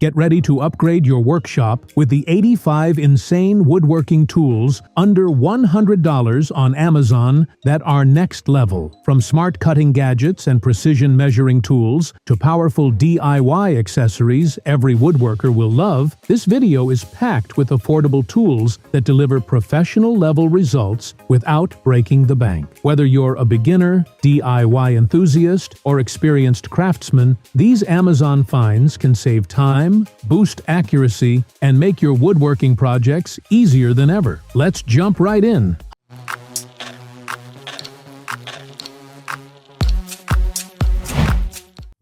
Get ready to upgrade your workshop with the 85 insane woodworking tools under $100 on Amazon that are next level. From smart cutting gadgets and precision measuring tools to powerful DIY accessories every woodworker will love, this video is packed with affordable tools that deliver professional-level results without breaking the bank. Whether you're a beginner, DIY enthusiast, or experienced craftsman, these Amazon finds can save time, boost accuracy, and make your woodworking projects easier than ever. Let's jump right in.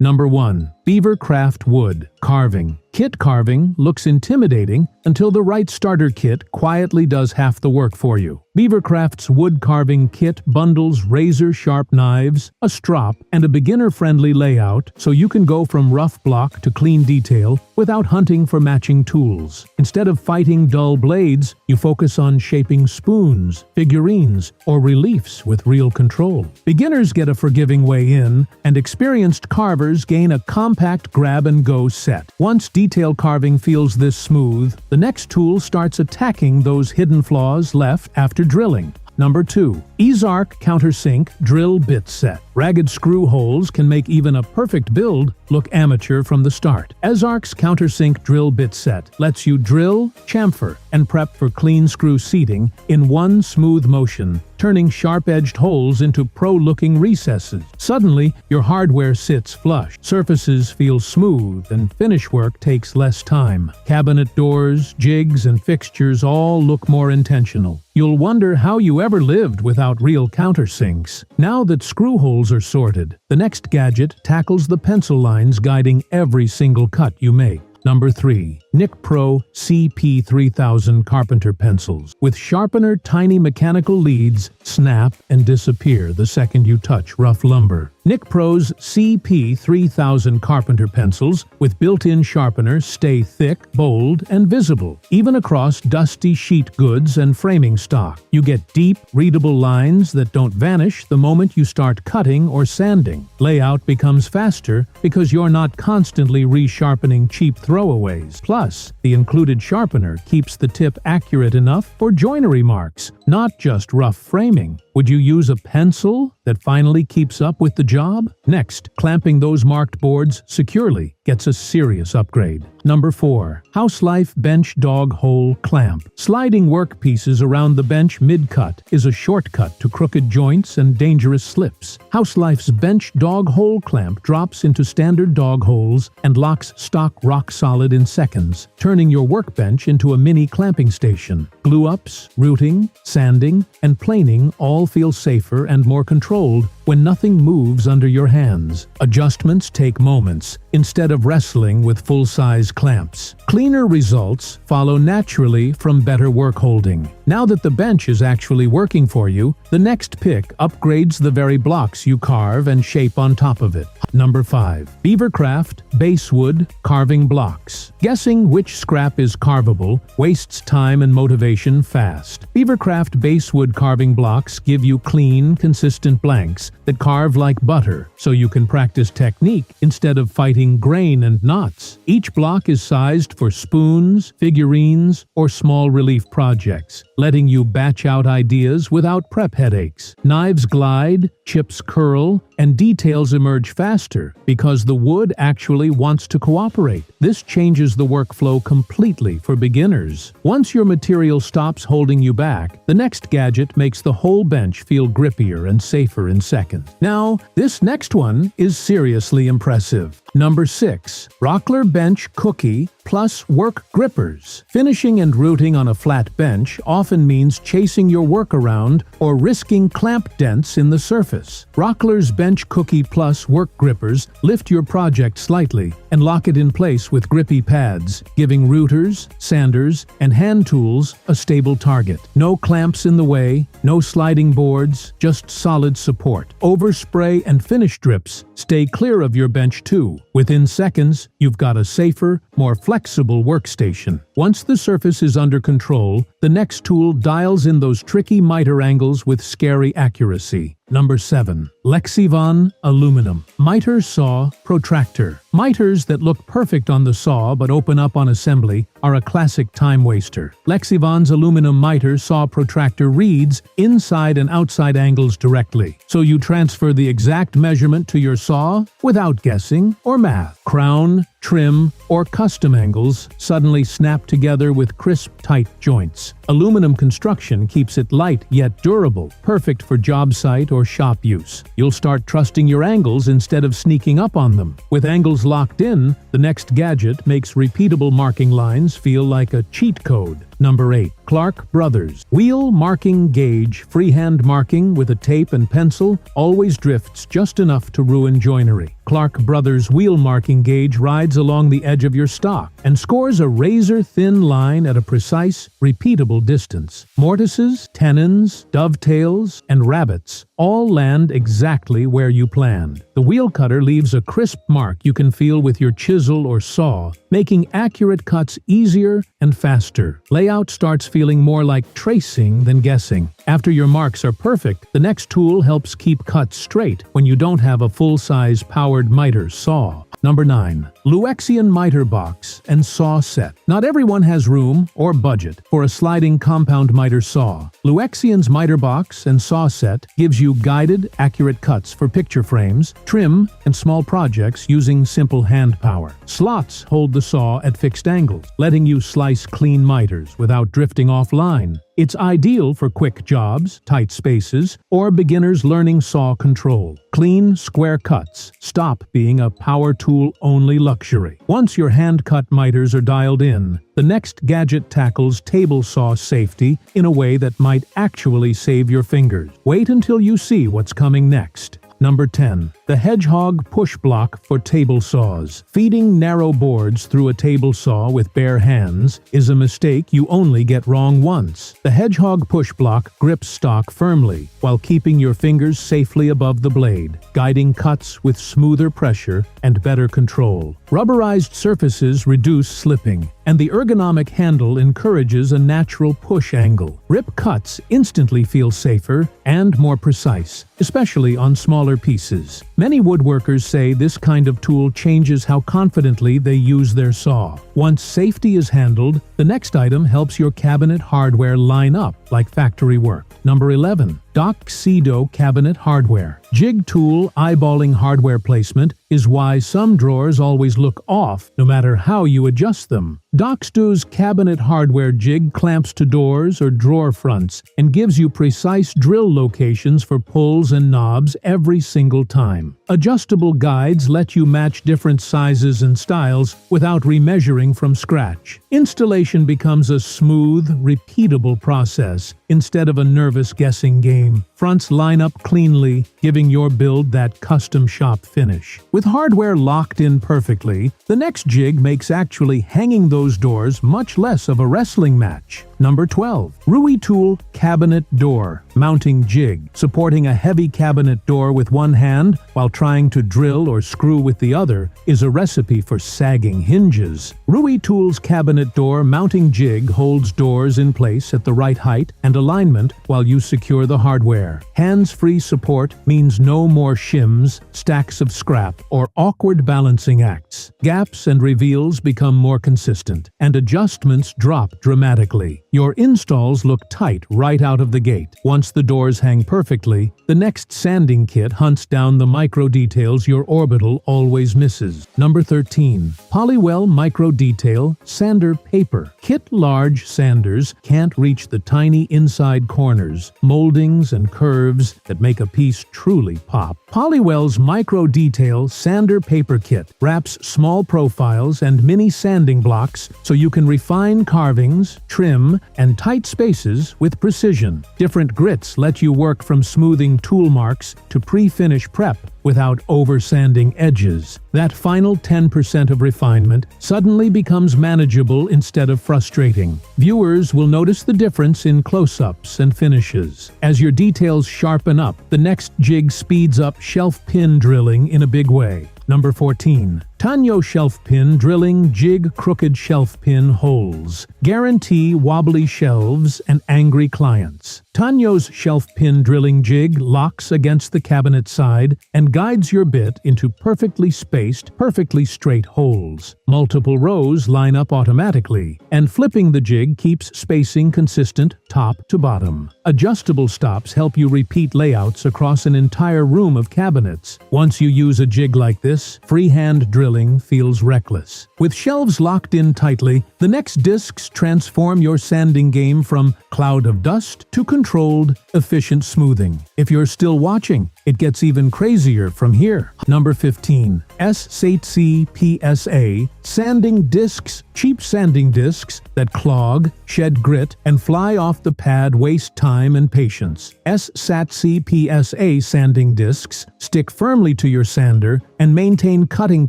Number 1. BeaverCraft Wood Carving. Kit carving looks intimidating until the right starter kit quietly does half the work for you. BeaverCraft's wood carving kit bundles razor-sharp knives, a strop, and a beginner-friendly layout so you can go from rough block to clean detail without hunting for matching tools. Instead of fighting dull blades, you focus on shaping spoons, figurines, or reliefs with real control. Beginners get a forgiving way in, and experienced carvers gain a compact grab-and-go set. Once detail carving feels this smooth, the next tool starts attacking those hidden flaws left after drilling. Number 2. Ezarc Countersink Drill Bit Set. Ragged screw holes can make even a perfect build look amateur from the start. Ezarc's Countersink Drill Bit Set lets you drill, chamfer, and prep for clean screw seating in one smooth motion, turning sharp-edged holes into pro-looking recesses. Suddenly, your hardware sits flush, surfaces feel smooth, and finish work takes less time. Cabinet doors, jigs, and fixtures all look more intentional. You'll wonder how you ever lived without real countersinks. Now that screw holes are sorted, the next gadget tackles the pencil lines guiding every single cut you make. Number 3. Nicpro CP3000 Carpenter Pencils. With Sharpener tiny mechanical leads, snap and disappear the second you touch rough lumber. Nicpro's CP3000 Carpenter Pencils with built-in sharpener stay thick, bold, and visible, even across dusty sheet goods and framing stock. You get deep, readable lines that don't vanish the moment you start cutting or sanding. Layout becomes faster because you're not constantly resharpening cheap throwaways. Plus, the included sharpener keeps the tip accurate enough for joinery marks, not just rough framing. Would you use a pencil that finally keeps up with the job? Next, clamping those marked boards securely gets a serious upgrade. Number 4. Houselife Bench Dog Hole Clamp. Sliding workpieces around the bench mid-cut is a shortcut to crooked joints and dangerous slips. Houselife's Bench Dog Hole Clamp drops into standard dog holes and locks stock rock solid in seconds, turning your workbench into a mini clamping station. Glue-ups, routing, sanding, and planing all feel safer and more controlled when nothing moves under your hands. Adjustments take moments, instead of wrestling with full-size clamps. Cleaner results follow naturally from better work holding. Now that the bench is actually working for you, the next pick upgrades the very blocks you carve and shape on top of it. Number 5. BeaverCraft Basswood Carving Blocks. Guessing which scrap is carvable wastes time and motivation fast. BeaverCraft Basswood carving blocks give you clean, consistent blanks that carve like butter, so you can practice technique instead of fighting grain and knots. Each block is sized for spoons, figurines, or small relief projects, letting you batch out ideas without prep headaches. Knives glide, chips curl, and details emerge faster because the wood actually wants to cooperate. This changes the workflow completely for beginners. Once your material stops holding you back, the next gadget makes the whole bench feel grippier and safer in seconds. Now, this next one is seriously impressive. Number 6. Rockler Bench Cookie plus Work Grippers. Finishing and routing on a flat bench often means chasing your work around or risking clamp dents in the surface. Rockler's Bench Cookie plus Work Grippers lift your project slightly and lock it in place with grippy pads, giving routers, sanders, and hand tools a stable target. No clamps in the way, no sliding boards, just solid support. Overspray and finish strips stay clear of your bench too. Within seconds, you've got a safer, more flexible workstation. Once the surface is under control, the next tool dials in those tricky mitre angles with scary accuracy. Number 7. Lexivon Aluminum Mitre Saw Protractor. Mitres that look perfect on the saw but open up on assembly are a classic time waster. Lexivon's aluminum mitre saw protractor reads inside and outside angles directly, so you transfer the exact measurement to your saw without guessing or math. Crown, trim, or custom angles suddenly snap together with crisp, tight joints. Aluminum construction keeps it light yet durable, perfect for job site or shop use. You'll start trusting your angles instead of sneaking up on them. With angles locked in, the next gadget makes repeatable marking lines feel like a cheat code. Number 8. Clarke Brothers Wheel Marking Gauge Freehand marking with a tape and pencil always drifts just enough to ruin joinery. Clarke Brothers wheel marking gauge rides along the edge of your stock and scores a razor-thin line at a precise, repeatable distance. Mortises, tenons, dovetails, and rabbets all land exactly where you planned. The wheel cutter leaves a crisp mark you can feel with your chisel or saw, making accurate cuts easier and faster. Layout starts feeling more like tracing than guessing. After your marks are perfect, the next tool helps keep cuts straight when you don't have a full-size powered miter saw. Number 9. Luexian Mitre Box and Saw Set. Not everyone has room or budget for a sliding compound miter saw. Luexian's Mitre Box and Saw Set gives you guided, accurate cuts for picture frames, trim, and small projects using simple hand power. Slots hold the saw at fixed angles, letting you slice clean miters without drifting offline. It's ideal for quick jobs, tight spaces, or beginners learning saw control. Clean, square cuts stop being a power tool-only luxury. Once your hand-cut miters are dialed in, the next gadget tackles table saw safety in a way that might actually save your fingers. Wait until you see what's coming next. Number 10. The Hedgehog Push Block for Table Saws. Feeding narrow boards through a table saw with bare hands is a mistake you only get wrong once. The Hedgehog Push Block grips stock firmly while keeping your fingers safely above the blade, guiding cuts with smoother pressure and better control. Rubberized surfaces reduce slipping, and the ergonomic handle encourages a natural push angle. Rip cuts instantly feel safer and more precise, especially on smaller pieces. Many woodworkers say this kind of tool changes how confidently they use their saw. Once safety is handled, the next item helps your cabinet hardware line up like factory work. Number 11. Docxcdo Cabinet Hardware. Jig tool eyeballing hardware placement is why some drawers always look off no matter how you adjust them. Docxcdo's cabinet hardware jig clamps to doors or drawer fronts and gives you precise drill locations for pulls and knobs every single time. Adjustable guides let you match different sizes and styles without remeasuring from scratch. Installation becomes a smooth, repeatable process instead of a nervous guessing game. Fronts line up cleanly, giving your build that custom shop finish. With hardware locked in perfectly, the next jig makes actually hanging those doors much less of a wrestling match. Number 12. RuiTool Cabinet Door Mounting Jig. Supporting a heavy cabinet door with one hand while trying to drill or screw with the other is a recipe for sagging hinges. RuiTool's cabinet door mounting jig holds doors in place at the right height and alignment while you secure the hardware. Hands-free support means no more shims, stacks of scrap, or awkward balancing acts. Gaps and reveals become more consistent, and adjustments drop dramatically. Your installs look tight right out of the gate. Once the doors hang perfectly, the next sanding kit hunts down the micro details your orbital always misses. Number 13. PoliWell Micro Detail SanderPaper. Kit large sanders can't reach the tiny inside corners, moldings, and curves that make a piece truly pop. PoliWell's Micro Detail SanderPaper Kit wraps small profiles and mini sanding blocks so you can refine carvings, trim, and tight spaces with precision. Different grits let you work from smoothing tool marks to pre-finish prep without over-sanding edges. That final 10% of refinement suddenly becomes manageable instead of frustrating. Viewers will notice the difference in close-ups and finishes. As your details sharpen up, the next jig speeds up shelf pin drilling in a big way. Number 14. Tanyo shelf pin drilling jig crooked shelf pin holes. Guarantee wobbly shelves and angry clients. Tanyo's shelf pin drilling jig locks against the cabinet side and guides your bit into perfectly spaced, perfectly straight holes. Multiple rows line up automatically, and flipping the jig keeps spacing consistent top to bottom. Adjustable stops help you repeat layouts across an entire room of cabinets. Once you use a jig like this, freehand drilling feels reckless. With shelves locked in tightly, the next discs transform your sanding game from cloud of dust to controlled, efficient smoothing. If you're still watching, it gets even crazier from here. Number 15. Satc PSA Sanding Discs. Cheap sanding discs that clog, shed grit, and fly off the pad waste time and patience. Satc PSA sanding discs stick firmly to your sander and maintain cutting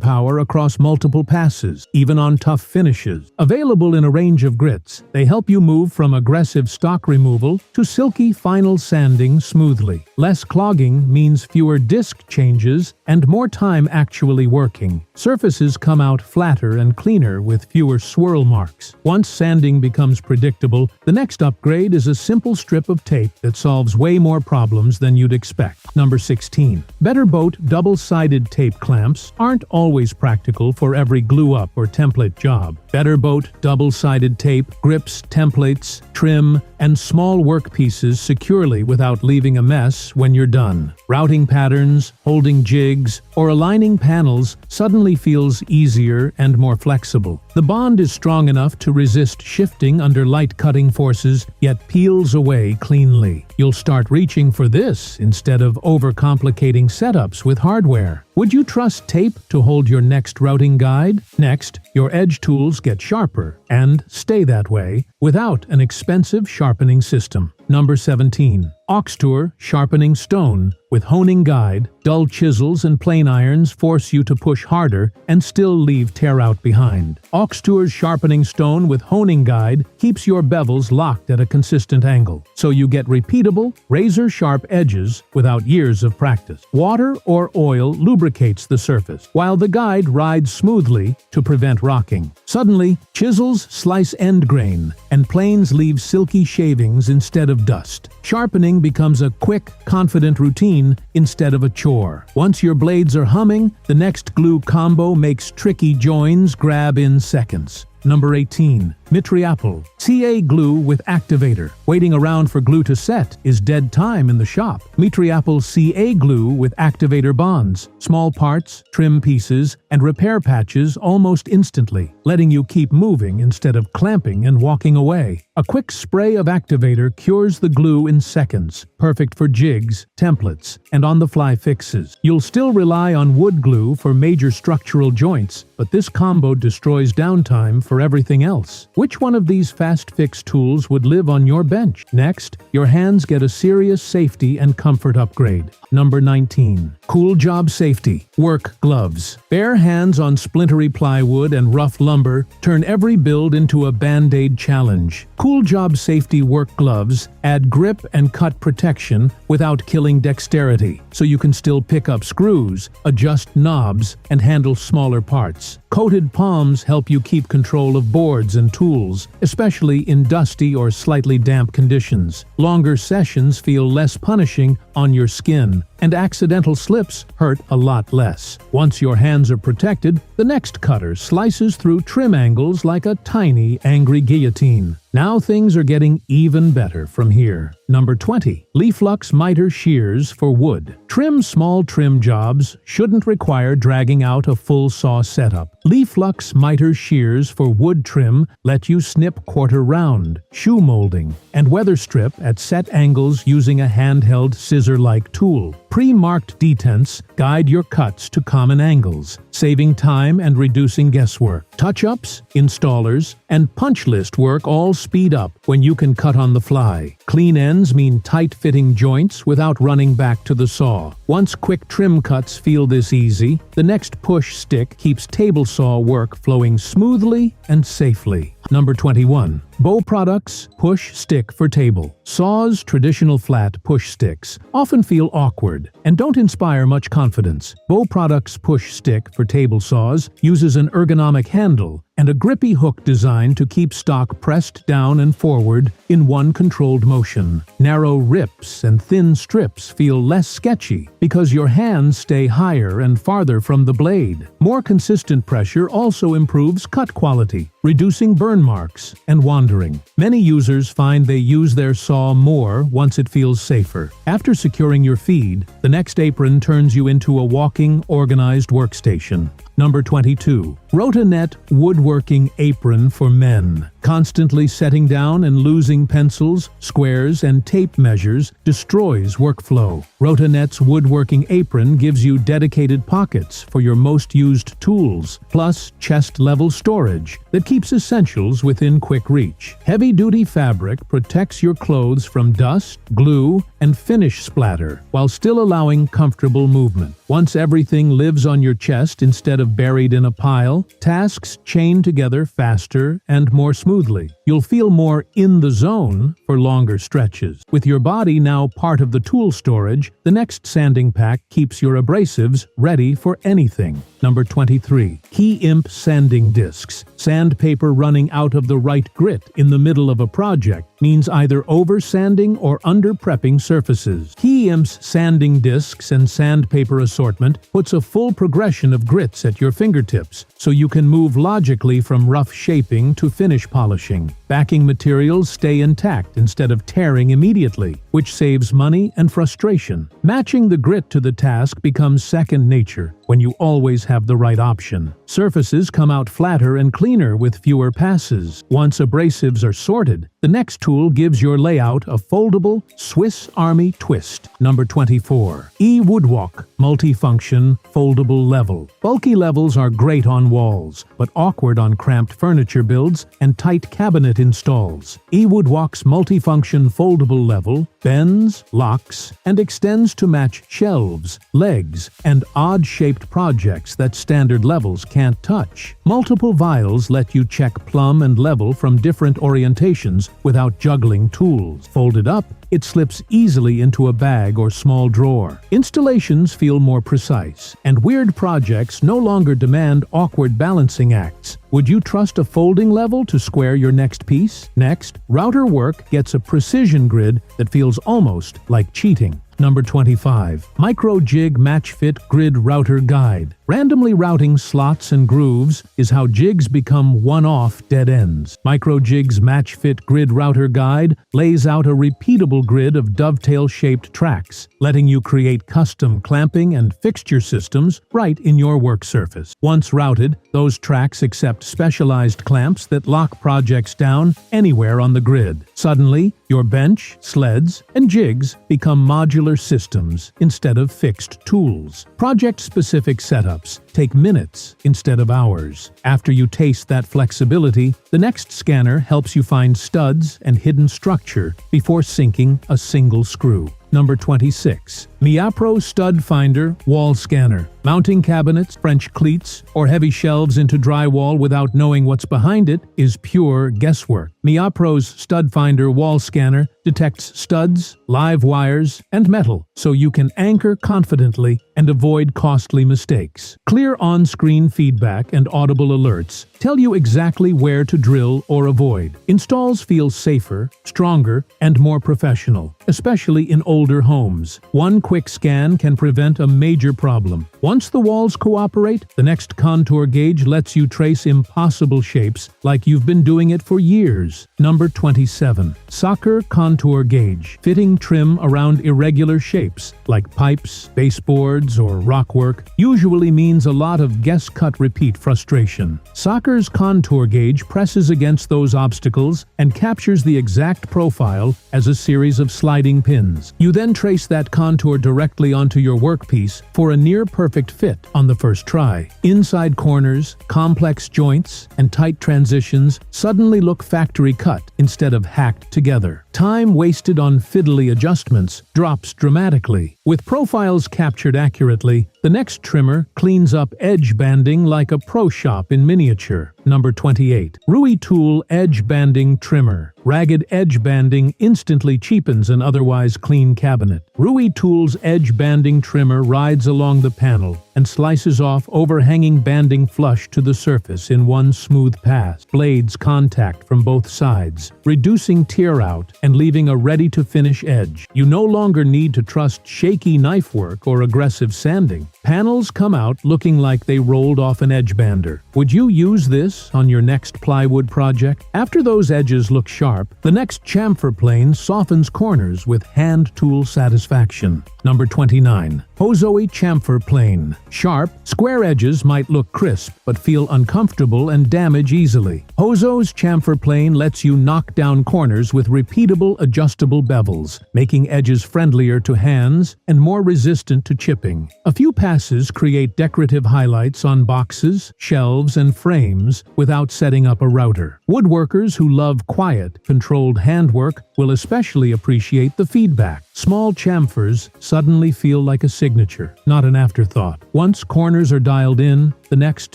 power across multiple passes, even on tough finishes. Available in a range of grits, they help you move from aggressive stock removal to silky final sanding smoothly. Less clogging means fewer disc changes and more time actually working. Surfaces come out flatter and cleaner with fewer swirl marks. Once sanding becomes predictable, the next upgrade is a simple strip of tape that solves way more problems than you'd expect. Number 16. Betterboat double-sided tape clamps aren't always practical for every glue-up or template job. Betterboat double-sided tape grips templates, trim, and small workpieces securely without leaving a mess when you're done. Routing patterns, holding jigs, or aligning panels suddenly feels easier and more flexible. The bond is strong enough to resist shifting under light cutting forces, yet peels away cleanly. You'll start reaching for this instead of overcomplicating setups with hardware. Would you trust tape to hold your next routing guide? Next, your edge tools get sharper and stay that way without an expensive sharpening system. Number 17. Auxtur Sharpening Stone with honing guide. Dull chisels and plane irons force you to push harder and still leave tear out behind. Auxtur's sharpening stone with honing guide keeps your bevels locked at a consistent angle, so you get repeatable, razor-sharp edges without years of practice. Water or oil lubricates the surface, while the guide rides smoothly to prevent rocking. Suddenly, chisels slice end grain, and planes leave silky shavings instead of dust. Sharpening becomes a quick, confident routine instead of a chore. Once your blades are humming, the next glue combo makes tricky joins grab in seconds. Number 18. Mitreapel Ca Glue with Activator. Waiting around for glue to set is dead time in the shop. Mitreapel Ca Glue with Activator bonds small parts, trim pieces, and repair patches almost instantly, letting you keep moving instead of clamping and walking away. A quick spray of Activator cures the glue in seconds, perfect for jigs, templates, and on-the-fly fixes. You'll still rely on wood glue for major structural joints, but this combo destroys downtime for everything else. Which one of these fast-fix tools would live on your bench? Next, your hands get a serious safety and comfort upgrade. Number 19. CoolJob Safety Work Gloves. Bare hands on splintery plywood and rough lumber turn every build into a Band-Aid challenge. CoolJob Safety Work Gloves add grip and cut protection without killing dexterity, so you can still pick up screws, adjust knobs, and handle smaller parts. Coated palms help you keep control of boards and tools, especially in dusty or slightly damp conditions. Longer sessions feel less punishing on your skin, and accidental slips hurt a lot less. Once your hands are protected, the next cutter slices through trim angles like a tiny, angry guillotine. Now things are getting even better from here. Number 20. Leaflux Mitre Shears for wood. Small trim jobs shouldn't require dragging out a full saw setup. Leaflux Mitre Shears for wood trim let you snip quarter round, shoe molding, and weather strip at set angles using a handheld scissor-like tool. Pre-marked detents guide your cuts to common angles, saving time and reducing guesswork. Touch-ups, installers, and punch list work all speed up when you can cut on the fly. Clean ends mean tight-fitting joints without running back to the saw. Once quick trim cuts feel this easy, the next push stick keeps table saw work flowing smoothly and safely. Number 21. Bow Products Push Stick for Table. Saw's traditional flat push sticks often feel awkward and don't inspire much confidence. Bow Products Push Stick for Table saws uses an ergonomic handle and a grippy hook design to keep stock pressed down and forward in one controlled motion. Narrow rips and thin strips feel less sketchy because your hands stay higher and farther from the blade. More consistent pressure also improves cut quality, reducing burn marks and wandering. Many users find they use their saw more once it feels safer. After securing your feed, the next apron turns you into a walking, organized workstation. Number 22. Rotanet Woodworking Apron for Men. Constantly setting down and losing pencils, squares, and tape measures destroys workflow. Rotanet's woodworking apron gives you dedicated pockets for your most used tools, plus chest-level storage that keeps essentials within quick reach. Heavy-duty fabric protects your clothes from dust, glue, and finish splatter, while still allowing comfortable movement. Once everything lives on your chest instead of buried in a pile, tasks chain together faster and more smoothly. You'll feel more in the zone for longer stretches. With your body now part of the tool storage, the next sanding pack keeps your abrasives ready for anything. Number 23. Key Imp Sanding Discs. Sandpaper running out of the right grit in the middle of a project means either over-sanding or under-prepping surfaces. Key Imp's sanding discs and sandpaper assortment puts a full progression of grits at your fingertips, so you can move logically from rough shaping to finish polishing. Backing materials stay intact instead of tearing immediately, which saves money and frustration. Matching the grit to the task becomes second nature when you always have the right option. Surfaces come out flatter and cleaner with fewer passes. Once abrasives are sorted, the next tool gives your layout a foldable Swiss Army twist. Number 24. Woodwalk Multifunction Foldable Level. Bulky levels are great on walls, but awkward on cramped furniture builds and tight cabinet installs. Woodwalk's multifunction foldable level bends, locks, and extends to match shelves, legs, and odd-shaped projects that standard levels can't touch. Multiple vials let you check plumb and level from different orientations without juggling tools. Folded up, it slips easily into a bag or small drawer. Installations feel more precise, and weird projects no longer demand awkward balancing acts. Would you trust a folding level to square your next piece? Next, router work gets a precision grid that feels almost like cheating. Number 25. Micro Jig Match Fit Grid Router Guide. Randomly routing slots and grooves is how jigs become one-off dead ends. Micro Jig's Match Fit Grid Router Guide lays out a repeatable grid of dovetail-shaped tracks, letting you create custom clamping and fixture systems right in your work surface. Once routed, those tracks accept specialized clamps that lock projects down anywhere on the grid. Suddenly, your bench, sleds, and jigs become modular systems instead of fixed tools. Project-specific setups take minutes instead of hours. After you taste that flexibility, the next scanner helps you find studs and hidden structure before sinking a single screw. Number 26. Mitreapel Stud Finder Wall Scanner. Mounting cabinets, French cleats, or heavy shelves into drywall without knowing what's behind it is pure guesswork. Mitreapel's Stud Finder Wall Scanner detects studs, live wires, and metal, so you can anchor confidently and avoid costly mistakes. Clear on-screen feedback and audible alerts tell you exactly where to drill or avoid. Installs feel safer, stronger, and more professional, especially in older homes. One quick scan can prevent a major problem. Once the walls cooperate, the next contour gauge lets you trace impossible shapes like you've been doing it for years. Number 27. Soccer Contour Gauge. Fitting trim around irregular shapes like pipes, baseboards, or rockwork usually means a lot of guess-cut repeat frustration. Soccer's contour gauge presses against those obstacles and captures the exact profile as a series of sliding pins. You then trace that contour directly onto your workpiece for a near-perfect fit on the first try. Inside corners, complex joints, and tight transitions suddenly look factory cut instead of hacked together. Time wasted on fiddly adjustments drops dramatically. With profiles captured accurately, the next trimmer cleans up edge banding like a pro shop in miniature. Number 28. RuiTool Edge Banding Trimmer. Ragged edge banding instantly cheapens an otherwise clean cabinet. RuiTool's edge banding trimmer rides along the panel and slices off overhanging banding flush to the surface in one smooth pass. Blades contact from both sides, reducing tear out and leaving a ready-to-finish edge. You no longer need to trust shaky knife work or aggressive sanding. Panels come out looking like they rolled off an edge bander. Would you use this on your next plywood project? After those edges look sharp, the next chamfer plane softens corners with hand tool satisfaction. Number 29. Hosoi Chamfer Plane. Sharp, square edges might look crisp but feel uncomfortable and damage easily. Hosoi's chamfer plane lets you knock down corners with repeatable adjustable bevels, making edges friendlier to hands and more resistant to chipping. A few passes create decorative highlights on boxes, shelves, and frames without setting up a router. Woodworkers who love quiet, controlled handwork will especially appreciate the feedback. Small chamfers suddenly feel like a signature, not an afterthought. Once corners are dialed in, the next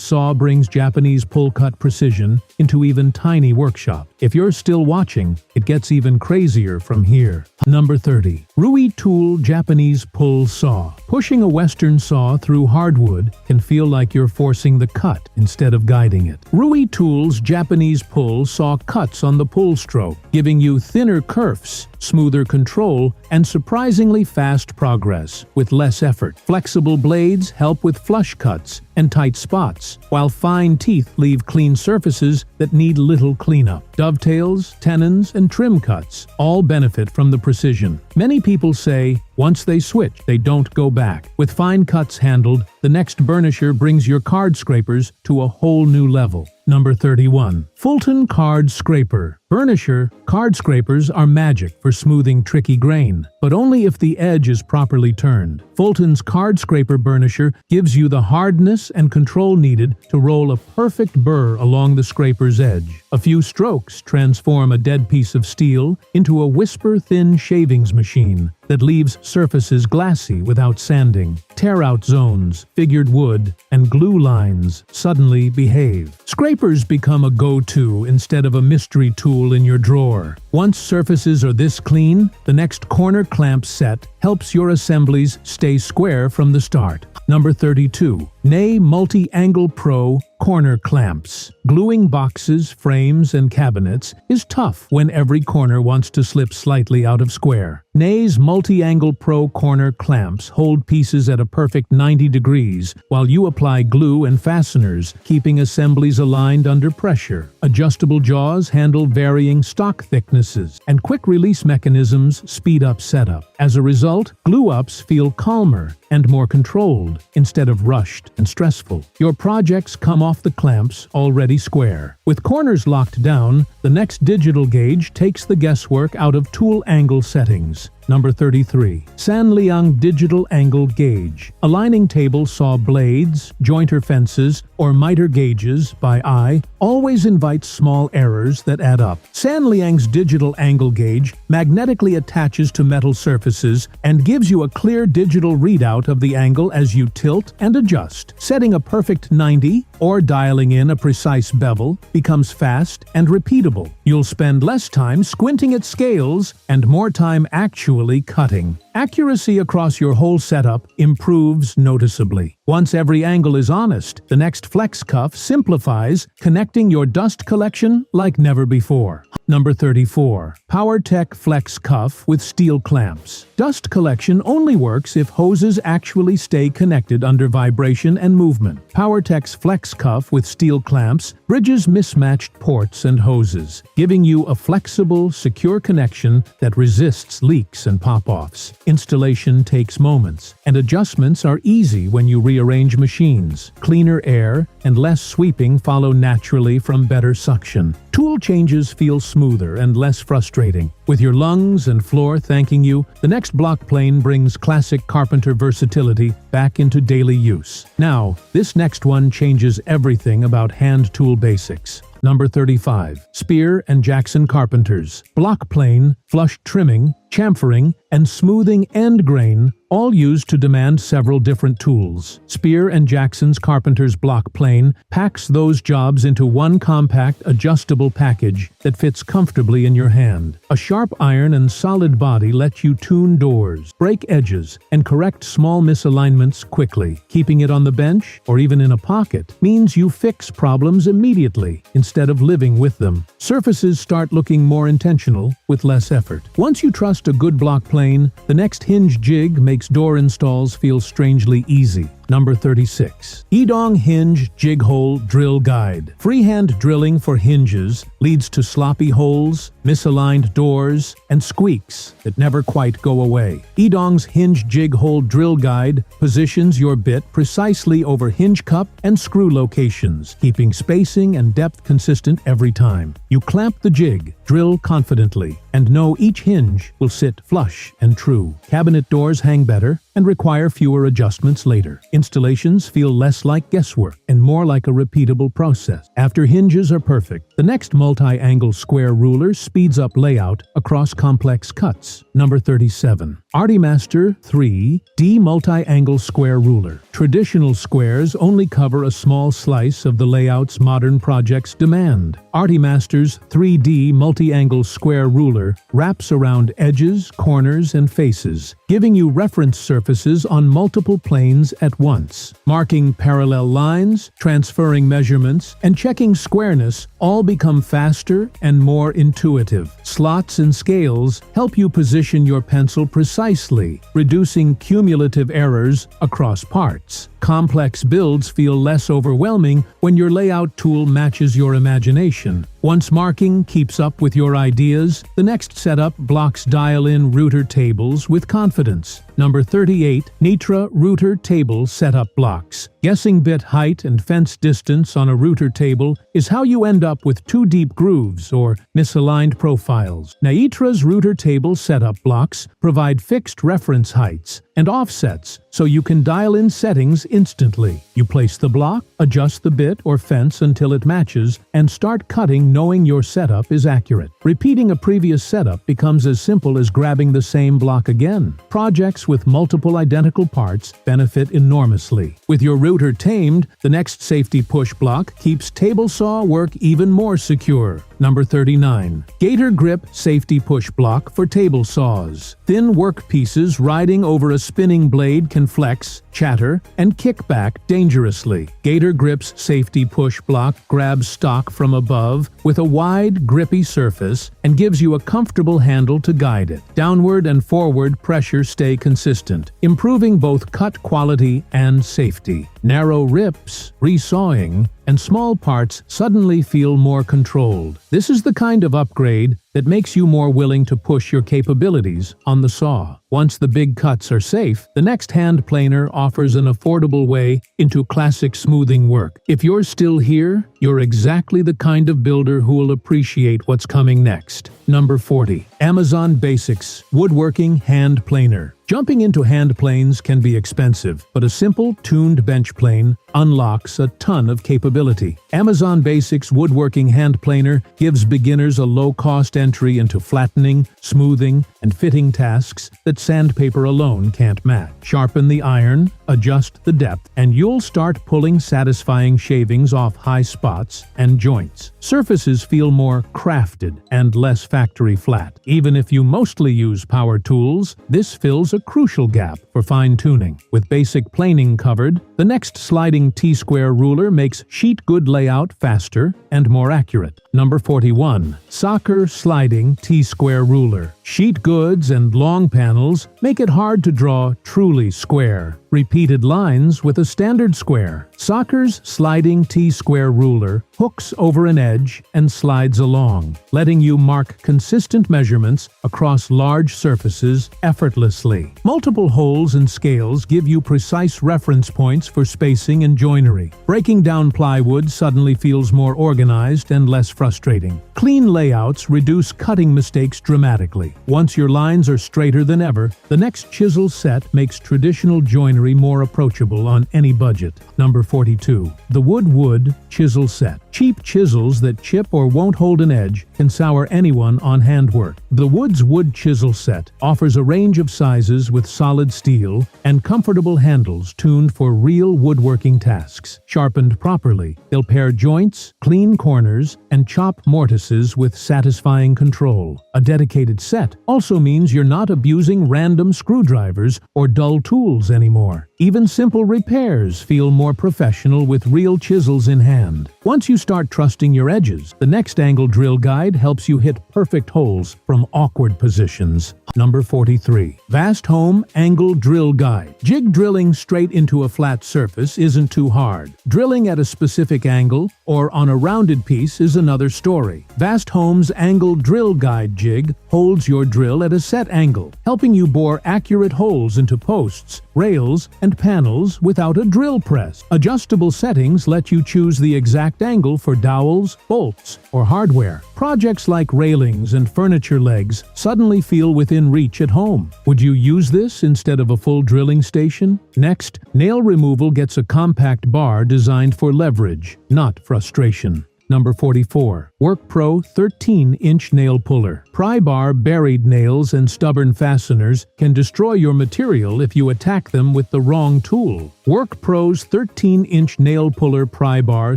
saw brings Japanese pull-cut precision into even tiny workshop. If you're still watching, it gets even crazier from here. Number 30. RuiTool Japanese Pull Saw. Pushing a Western saw through hardwood can feel like you're forcing the cut instead of guiding it. RuiTool's Japanese Pull Saw cuts on the pull stroke, giving you thinner kerfs, smoother control, and surprisingly fast progress with less effort. Flexible blades help with flush cuts and tight spots, while fine teeth leave clean surfaces that need little cleanup. Dovetails, tenons, and trim cuts all benefit from the precision. Many people say, once they switch, they don't go back. With fine cuts handled, the next burnisher brings your card scrapers to a whole new level. Number 31. Fulton Card Scraper. Burnisher, card scrapers are magic for smoothing tricky grain, but only if the edge is properly turned. Fulton's card scraper burnisher gives you the hardness and control needed to roll a perfect burr along the scraper's edge. A few strokes transform a dead piece of steel into a whisper-thin shavings machine that leaves surfaces glassy without sanding. Tear-out zones, figured wood, and glue lines suddenly behave. Scrapers become a go-to instead of a mystery tool in your drawer. Once surfaces are this clean, the next corner clamp set helps your assemblies stay square from the start. Number 32. Ney Multi-Angle Pro Corner Clamps. Gluing boxes, frames, and cabinets is tough when every corner wants to slip slightly out of square. Ney's Multi-Angle Pro Corner Clamps hold pieces at a perfect 90 degrees while you apply glue and fasteners, keeping assemblies aligned under pressure. Adjustable jaws handle varying stock thicknesses, and quick release mechanisms speed up setup. As a result, glue-ups feel calmer and more controlled instead of rushed and stressful. Your projects come off the clamps already square. With corners locked down, the next digital gauge takes the guesswork out of tool angle settings. Number 33. Sanliang Digital Angle Gauge. Aligning table saw blades, jointer fences, or miter gauges by eye always invites small errors that add up. Sanliang's digital angle gauge magnetically attaches to metal surfaces and gives you a clear digital readout of the angle as you tilt and adjust. Setting a perfect 90 or dialing in a precise bevel becomes fast and repeatable. You'll spend less time squinting at scales and more time actually cutting. Accuracy across your whole setup improves noticeably. Once every angle is honest, the next flex cuff simplifies, connecting your dust collection like never before. Number 34. PowerTech Flex Cuff with Steel Clamps. Dust collection only works if hoses actually stay connected under vibration and movement. PowerTech's Flex Cuff with steel clamps bridges mismatched ports and hoses, giving you a flexible, secure connection that resists leaks and pop-offs. Installation takes moments, and adjustments are easy when you rearrange machines. Cleaner air and less sweeping follow naturally from better suction. Tool changes feel smoother and less frustrating. With your lungs and floor thanking you, the next block plane brings classic Carpenter versatility back into daily use. Now, this next one changes everything about hand tool basics. Number 35. Spear and Jackson Carpenters. Block plane, flush trimming, chamfering, and smoothing end grain, all used to demand several different tools. Spear and Jackson's Carpenter's block plane packs those jobs into one compact, adjustable package that fits comfortably in your hand. A sharp iron and solid body let you tune doors, break edges, and correct small misalignments quickly. Keeping it on the bench, or even in a pocket, means you fix problems immediately instead of living with them. Surfaces start looking more intentional with less effort. Once you trust a good block plane, the next hinge jig makes door installs feel strangely easy. Number 36. Edong Hinge Jig Hole Drill Guide. Freehand drilling for hinges leads to sloppy holes, misaligned doors, and squeaks that never quite go away. Edong's Hinge Jig Hole Drill Guide positions your bit precisely over hinge cup and screw locations, keeping spacing and depth consistent every time. You clamp the jig, drill confidently, and know each hinge will sit flush and true. Cabinet doors hang better and require fewer adjustments later. Installations feel less like guesswork and more like a repeatable process. After hinges are perfect, the next multi-angle square ruler speeds up layout across complex cuts. Number 37. Artimaster 3D Multi-Angle Square Ruler. Traditional squares only cover a small slice of the layouts modern projects demand. Artimaster's 3D Multi-Angle Square Ruler wraps around edges, corners, and faces, giving you reference surfaces on multiple planes at once. Marking parallel lines, transferring measurements, and checking squareness all become faster and more intuitive. Slots and scales help you position your pencil precisely, reducing cumulative errors across parts. Complex builds feel less overwhelming when your layout tool matches your imagination. Once marking keeps up with your ideas, the next setup blocks dial-in router tables with confidence. Number 38. Nitre Router Table Setup Blocks. Guessing bit height and fence distance on a router table is how you end up with too deep grooves or misaligned profiles. Nitre's router table setup blocks provide fixed reference heights and offsets so you can dial in settings instantly. You place the block, adjust the bit or fence until it matches, and start cutting knowing your setup is accurate. Repeating a previous setup becomes as simple as grabbing the same block again. Projects with multiple identical parts benefit enormously. With your router tamed, the next safety push block keeps table saw work even more secure. Number 39. Gator Grip Safety Push Block for Table Saws. Thin work pieces riding over a spinning blade can flex, chatter, and kick back dangerously. Gator Grip's safety push block grabs stock from above with a wide, grippy surface and gives you a comfortable handle to guide it. Downward and forward pressure stay consistent, improving both cut quality and safety. Narrow rips, resawing, and small parts suddenly feel more controlled. This is the kind of upgrade that makes you more willing to push your capabilities on the saw. Once the big cuts are safe, the next hand planer offers an affordable way into classic smoothing work. If you're still here, you're exactly the kind of builder who will appreciate what's coming next. Number 40. Amazon Basics Woodworking Hand Planer. Jumping into hand planes can be expensive, but a simple, tuned bench plane unlocks a ton of capability. Amazon Basics Woodworking Hand Planer gives beginners a low-cost entry into flattening, smoothing, and fitting tasks that sandpaper alone can't match. Sharpen the iron, adjust the depth, and you'll start pulling satisfying shavings off high spots and joints. Surfaces feel more crafted and less factory flat. Even if you mostly use power tools, this fills a crucial gap for fine-tuning. With basic planing covered, the next sliding T-square ruler makes sheet good layout faster and more accurate. Number 41. Soccer Sliding T-square ruler. Sheet goods and long panels make it hard to draw truly square, repeated lines with a standard square. Soccer's sliding T-square ruler hooks over an edge and slides along, letting you mark consistent measurements across large surfaces effortlessly. Multiple holes and scales give you precise reference points for spacing and joinery. Breaking down plywood suddenly feels more organized and less frustrating. Clean layouts reduce cutting mistakes dramatically. Once your lines are straighter than ever, the next chisel set makes traditional joinery more approachable on any budget. Number 42. The Wood Chisel Set. Cheap chisels that chip or won't hold an edge can sour anyone on handwork. The Wood Chisel Set offers a range of sizes with solid steel and comfortable handles tuned for real woodworking tasks. Sharpened properly, they'll pair joints, clean corners, and chop mortises with satisfying control. A dedicated set also means you're not abusing random screwdrivers or dull tools anymore. Even simple repairs feel more professional with real chisels in hand. Once you start trusting your edges, the next angle drill guide helps you hit perfect holes from awkward positions. Number 43. Vast Home Angle Drill Guide. Jig drilling straight into a flat surface isn't too hard. Drilling at a specific angle or on a rounded piece is another story. Vast Home's Angle Drill Guide jig holds your drill at a set angle, helping you bore accurate holes into posts, rails, and panels without a drill press. Adjustable settings let you choose the exact angle for dowels, bolts, or hardware. Projects like railings and furniture legs suddenly feel within reach at home. Would you use this instead of a full drilling station? Next, nail removal gets a compact bar designed for leverage, not frustration. Number 44. WorkPro 13-inch Nail Puller. Pry bar, buried nails, and stubborn fasteners can destroy your material if you attack them with the wrong tool. WorkPro's 13-inch nail puller pry bar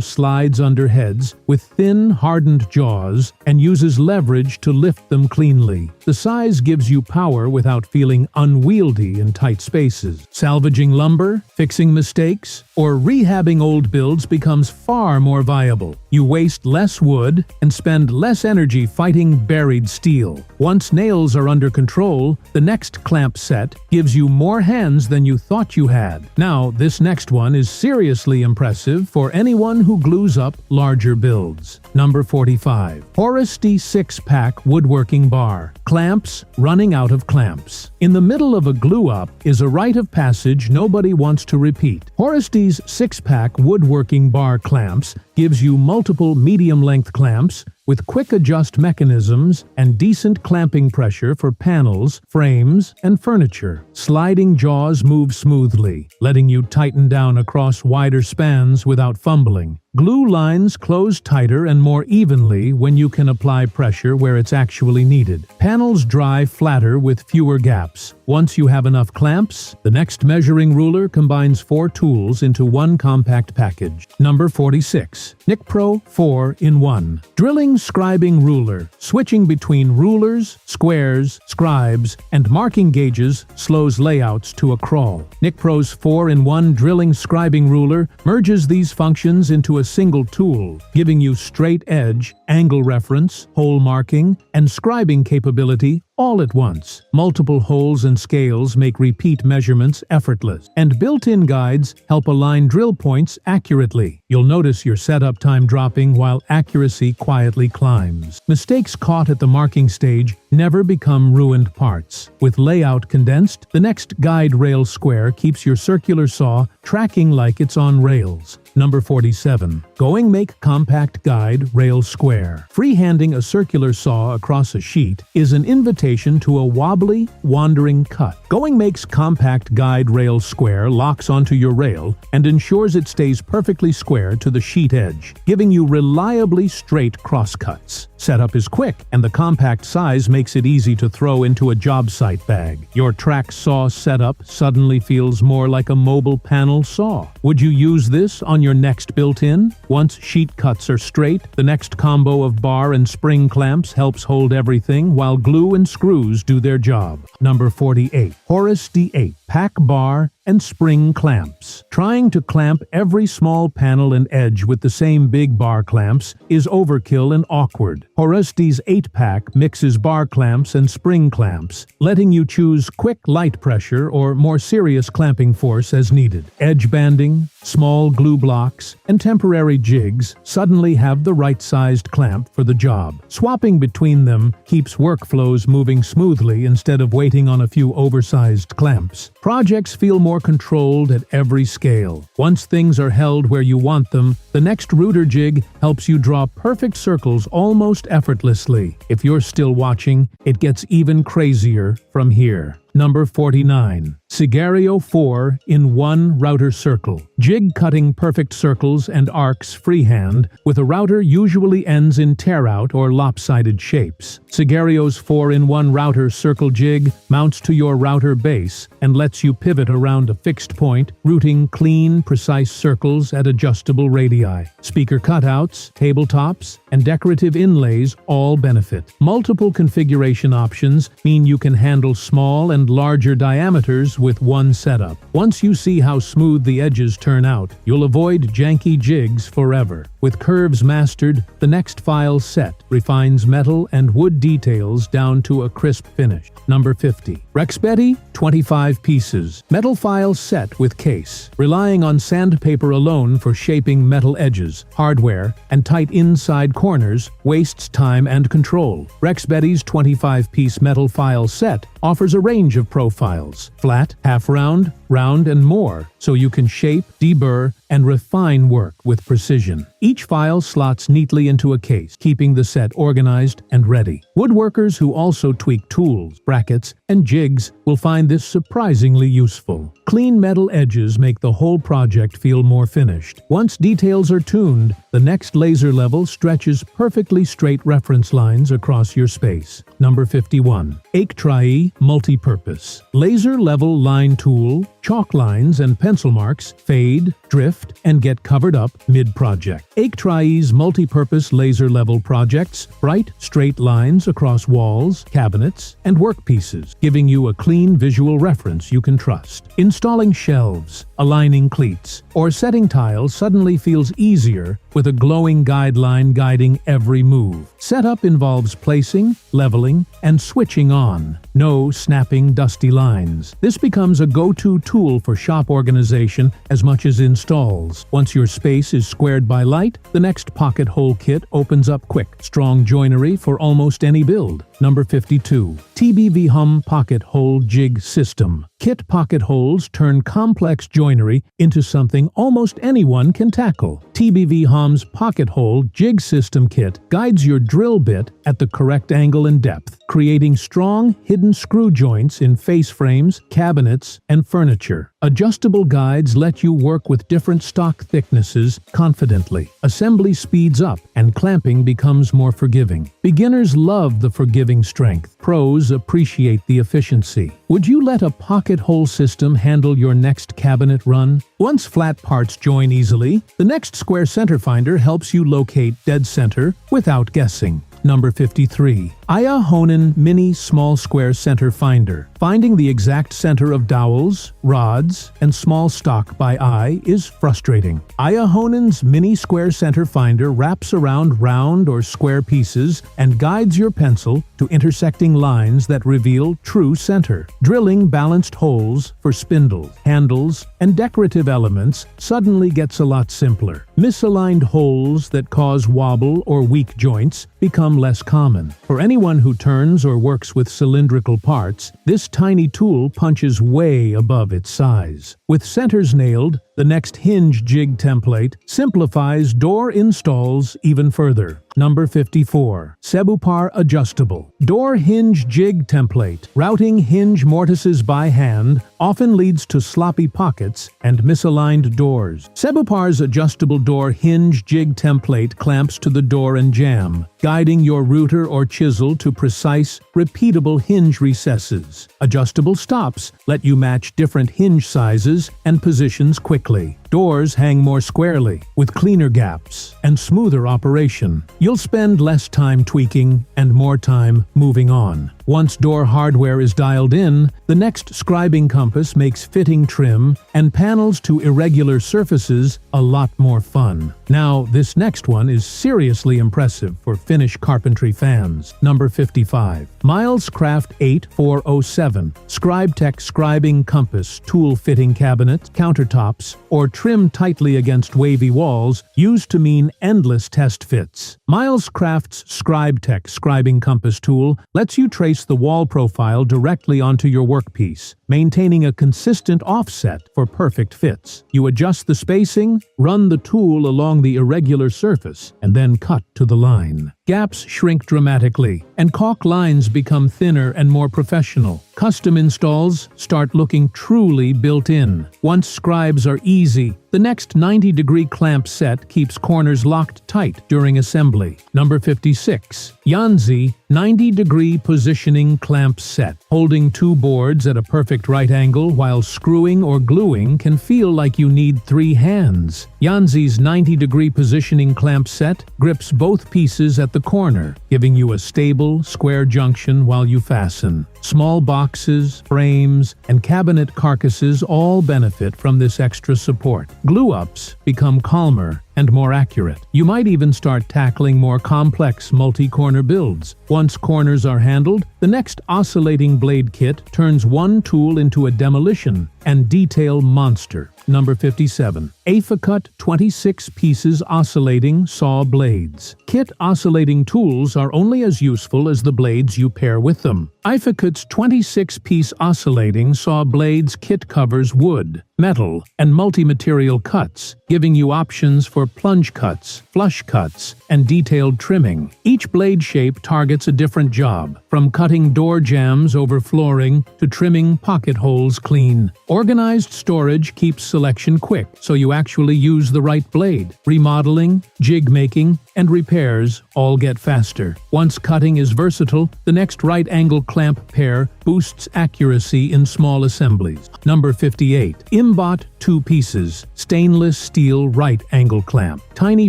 slides under heads with thin, hardened jaws and uses leverage to lift them cleanly. The size gives you power without feeling unwieldy in tight spaces. Salvaging lumber, fixing mistakes, or rehabbing old builds becomes far more viable. You waste less wood and spend less energy fighting buried steel. Once nails are under control, the next clamp set gives you more hands than you thought you had. Now, this next one is seriously impressive for anyone who glues up larger builds. Number 45. Horisty 6-pack Woodworking Bar. Clamps running out of clamps. In the middle of a glue-up is a rite of passage nobody wants to repeat. Horisty's 6-pack Woodworking Bar clamps gives you multiple medium-length clamps with quick adjust mechanisms and decent clamping pressure for panels, frames, and furniture. Sliding jaws move smoothly, letting you tighten down across wider spans without fumbling. Glue lines close tighter and more evenly when you can apply pressure where it's actually needed. Panels dry flatter with fewer gaps. Once you have enough clamps, the next measuring ruler combines 4 tools into one compact package. Number 46. Nicpro 4-in-1. Drilling scribing ruler. Switching between rulers, squares, scribes, and marking gauges slows layouts to a crawl. Nicpro's 4-in-1 drilling scribing ruler merges these functions into a single tool, giving you straight edge, angle reference, hole marking, and scribing capability all at once. Multiple holes and scales make repeat measurements effortless, and built-in guides help align drill points accurately. You'll notice your setup time dropping while accuracy quietly climbs. Mistakes caught at the marking stage never become ruined parts. With layout condensed, the next guide rail square keeps your circular saw tracking like it's on rails. Number 47. Going Make Compact Guide Rail Square. Freehanding a circular saw across a sheet is an invitation to a wobbly, wandering cut. Going Make's Compact Guide Rail Square locks onto your rail and ensures it stays perfectly square to the sheet edge, giving you reliably straight crosscuts. Setup is quick, and the compact size makes it easy to throw into a job site bag. Your track saw setup suddenly feels more like a mobile panel saw. Would you use this on your next built-in? Once sheet cuts are straight, the next combo of bar and spring clamps helps hold everything while glue and screws do their job. Number 48. Horus D8 Pack Bar and Spring Clamps. Trying to clamp every small panel and edge with the same big bar clamps is overkill and awkward. Horusty's 8-pack mixes bar clamps and spring clamps, letting you choose quick light pressure or more serious clamping force as needed. Edge banding, small glue blocks, and temporary jigs suddenly have the right-sized clamp for the job. Swapping between them keeps workflows moving smoothly instead of waiting on a few oversized clamps. Projects feel more controlled at every scale. Once things are held where you want them, the next router jig helps you draw perfect circles almost effortlessly. If you're still watching, it gets even crazier from here. Number 49. Sigario 4-in-1 Router Circle. Jig cutting perfect circles and arcs freehand with a router usually ends in tear-out or lopsided shapes. Sigario's 4-in-1 Router Circle jig mounts to your router base and lets you pivot around a fixed point, routing clean, precise circles at adjustable radii. Speaker cutouts, tabletops, and decorative inlays all benefit. Multiple configuration options mean you can handle small and larger diameters with one setup. Once you see how smooth the edges turn out, you'll avoid janky jigs forever. With curves mastered, the next file set refines metal and wood details down to a crisp finish. Number 50. Rexbetti 25 pieces. Metal file set with case. Relying on sandpaper alone for shaping metal edges, hardware, and tight inside corners wastes time and control. Rexbetti's 25-piece metal file set offers a range of profiles: flat, half-round, round, and more, so you can shape, deburr, and refine work with precision. Each file slots neatly into a case, keeping the set organized and ready. Woodworkers who also tweak tools, brackets, and jigs will find this surprisingly useful. Clean metal edges make the whole project feel more finished. Once details are tuned, the next laser level stretches perfectly straight reference lines across your space. Number 51. Activator Multipurpose. Laser level line tool. Chalk lines and pencil marks fade, drift, and get covered up mid-project. Activator's multi-purpose laser level projects bright, straight lines across walls, cabinets, and workpieces, giving you a clean visual reference you can trust. Installing shelves, aligning cleats, or setting tiles suddenly feels easier with a glowing guideline guiding every move. Setup involves placing, leveling, and switching on. No snapping dusty lines. This becomes a go-to tool for shop organization as much as installs. Once your space is squared by light, the next pocket hole kit opens up quick. Strong joinery for almost any build. Number 52. TBV Pocket Hole Jig System. Kit pocket holes turn complex joinery into something almost anyone can tackle. TBV Pocket Hole Jig System Kit guides your drill bit at the correct angle and depth, creating strong, hidden screw joints in face frames, cabinets, and furniture. Adjustable guides let you work with different stock thicknesses confidently. Assembly speeds up, and clamping becomes more forgiving. Beginners love the forgiving strength. Pros appreciate the efficiency. Would you let a pocket hole system handle your next cabinet run? Once flat parts join easily, the next square center finder helps you locate dead center without guessing. Number 53. Aya Honen Mini Small Square Center Finder. Finding the exact center of dowels, rods, and small stock by eye is frustrating. Aya Honen's Mini Square Center Finder wraps around round or square pieces and guides your pencil to intersecting lines that reveal true center. Drilling balanced holes for spindles, handles, and decorative elements suddenly gets a lot simpler. Misaligned holes that cause wobble or weak joints become less common. For anyone who turns or works with cylindrical parts, this tiny tool punches way above its size. With centers nailed, the next hinge jig template simplifies door installs even further. Number 54. Sebupar Adjustable. Door hinge jig template. Routing hinge mortises by hand often leads to sloppy pockets and misaligned doors. Sebupar's adjustable door hinge jig template clamps to the door and jamb, guiding your router or chisel to precise, repeatable hinge recesses. Adjustable stops let you match different hinge sizes and positions quickly. Doors hang more squarely, with cleaner gaps and smoother operation. You'll spend less time tweaking and more time moving on. Once door hardware is dialed in, the next scribing compass makes fitting trim and panels to irregular surfaces a lot more fun. Now, this next one is seriously impressive for Finnish carpentry fans. Number 55. Miles Craft 8407. ScribeTech Scribing Compass Tool Fitting Cabinets, Countertops, or trim tightly against wavy walls used to mean endless test fits. Miles Craft's ScribeTech Scribing Compass tool lets you trace the wall profile directly onto your workpiece, maintaining a consistent offset for perfect fits. You adjust the spacing, run the tool along the irregular surface, and then cut to the line. Gaps shrink dramatically, and caulk lines become thinner and more professional. Custom installs start looking truly built-in. Once scribes are easy, the next 90-degree clamp set keeps corners locked tight during assembly. Number 56. Yanzi 90-degree positioning clamp set. Holding two boards at a perfect right angle while screwing or gluing can feel like you need 3 hands. Yanzi's 90-degree positioning clamp set grips both pieces at the corner, giving you a stable, square junction while you fasten. Small boxes, frames, and cabinet carcasses all benefit from this extra support. Glue-ups become calmer and more accurate. You might even start tackling more complex multi-corner builds. Once corners are handled, the next oscillating blade kit turns one tool into a demolition and detail monster. Number 57. AFACUT 26 pieces oscillating saw blades. Kit oscillating tools are only as useful as the blades you pair with them. AFACUT's 26-piece oscillating saw blades kit covers wood, metal, and multi-material cuts, giving you options for plunge cuts, flush cuts, and detailed trimming. Each blade shape targets a different job, from cutting door jambs over flooring to trimming pocket holes clean. Organized storage keeps selection quick, so you actually use the right blade. Remodeling, jig making, and repairs all get faster. Once cutting is versatile, the next right angle clamp pair boosts accuracy in small assemblies. Number 58. Imbot 2 pieces, stainless steel right angle clamp. Tiny